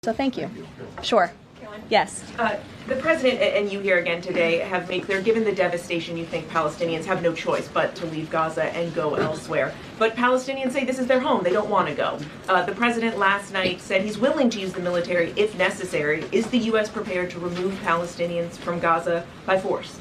So thank you. Sure. Yes. The president and you here again today have made clear, given the devastation, you think Palestinians have no choice but to leave Gaza and go elsewhere. But Palestinians say this is their home. They don't want to go. The president last night said he's willing to use the military if necessary. Is the U.S. prepared to remove Palestinians from Gaza by force?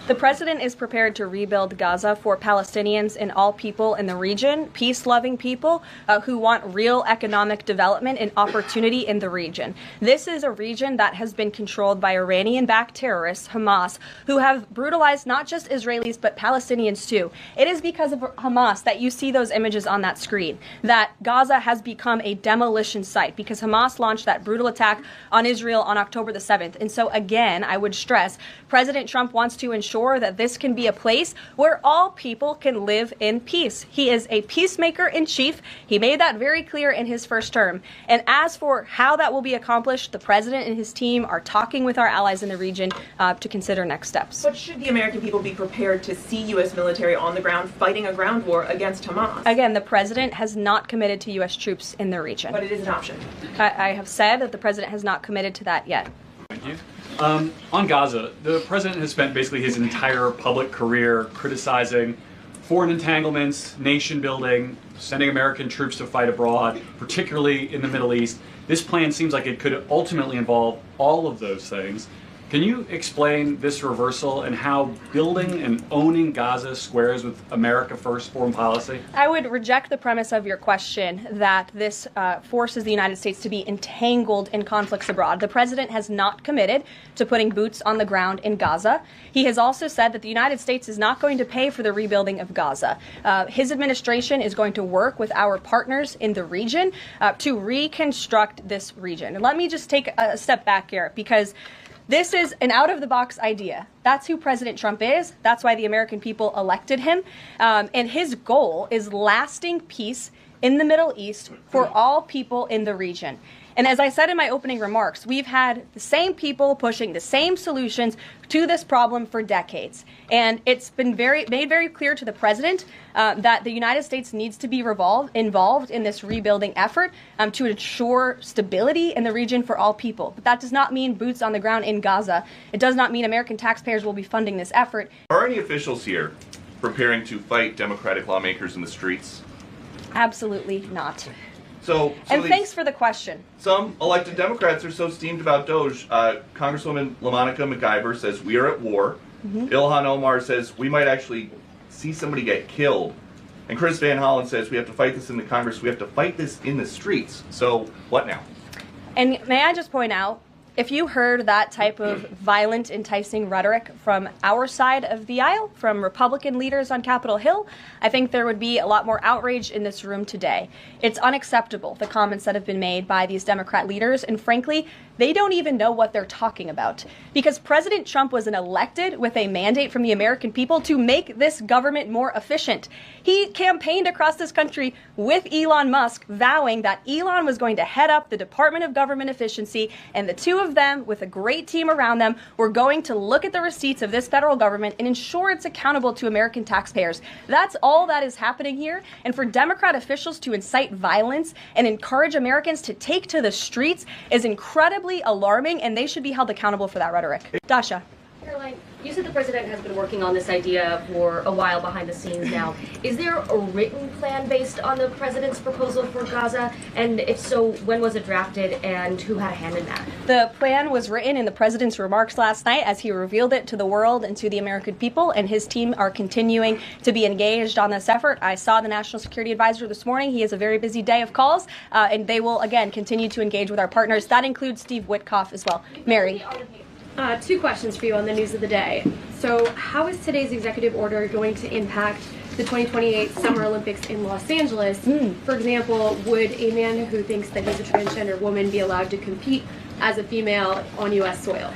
The president is prepared to rebuild Gaza for Palestinians and all people in the region, peace-loving people who want real economic development and opportunity in the region. This is a region that has been controlled by Iranian-backed terrorists, Hamas, who have brutalized not just Israelis but Palestinians too. It is because of Hamas that you see those images on that screen, that Gaza has become a demolition site because Hamas launched that brutal attack on Israel on October the 7th. And so again, I would stress, President Trump wants to ensure that this can be a place where all people can live in peace. He is a peacemaker in chief. He made that very clear in his first term. And as for how that will be accomplished, the president and his team are talking with our allies in the region to consider next steps. But should the American people be prepared to see U.S. military on the ground fighting a ground war against Hamas? Again, the president has not committed to U.S. troops in the region. But it is an option. I have said that the president has not committed to that yet. Thank you. On Gaza, the president has spent basically his entire public career criticizing foreign entanglements, nation building, sending American troops to fight abroad, particularly in the Middle East. This plan seems like it could ultimately involve all of those things. Can you explain this reversal and how building and owning Gaza squares with America First foreign policy? I would reject the premise of your question that this forces the United States to be entangled in conflicts abroad. The president has not committed to putting boots on the ground in Gaza. He has also said that the United States is not going to pay for the rebuilding of Gaza. His administration is going to work with our partners in the region to reconstruct this region. And let me just take a step back here, because this is an out-of-the-box idea. That's who President Trump is. That's why the American people elected him. And his goal is lasting peace in the Middle East for all people in the region. And as I said in my opening remarks, we've had the same people pushing the same solutions to this problem for decades. And it's been made very clear to the president that the United States needs to be involved in this rebuilding effort to ensure stability in the region for all people. But that does not mean boots on the ground in Gaza. It does not mean American taxpayers will be funding this effort. Are any officials here preparing to fight Democratic lawmakers in the streets? Absolutely not. And thanks for the question. Some elected Democrats are so steamed about Doge. Congresswoman LaMonica McIver says we are at war. Ilhan Omar says we might actually see somebody get killed. And Chris Van Hollen says we have to fight this in the Congress. We have to fight this in the streets. So what now? And may I just point out, if you heard that type of violent, enticing rhetoric from our side of the aisle, from Republican leaders on Capitol Hill, I think there would be a lot more outrage in this room today. It's unacceptable, the comments that have been made by these Democrat leaders, and frankly, they don't even know what they're talking about. Because President Trump was elected with a mandate from the American people to make this government more efficient. He campaigned across this country with Elon Musk, vowing that Elon was going to head up the Department of Government Efficiency, and the two of them, with a great team around them, were going to look at the receipts of this federal government and ensure it's accountable to American taxpayers. That's all that is happening here. And for Democrat officials to incite violence and encourage Americans to take to the streets is incredibly alarming, and they should be held accountable for that rhetoric. Dasha. Caroline, you said the president has been working on this idea for a while behind the scenes now. Is there a written plan based on the president's proposal for Gaza? And if so, when was it drafted and who had a hand in that? The plan was written in the president's remarks last night as he revealed it to the world and to the American people, and his team are continuing to be engaged on this effort. I saw the National Security Advisor this morning. He has a very busy day of calls, and they will, again, continue to engage with our partners. That includes Steve Witkoff as well. Mary. Two questions for you on the news of the day. So how is today's executive order going to impact the 2028 Summer Olympics in Los Angeles? For example, would a man who thinks that he's a transgender woman be allowed to compete as a female on U.S. soil?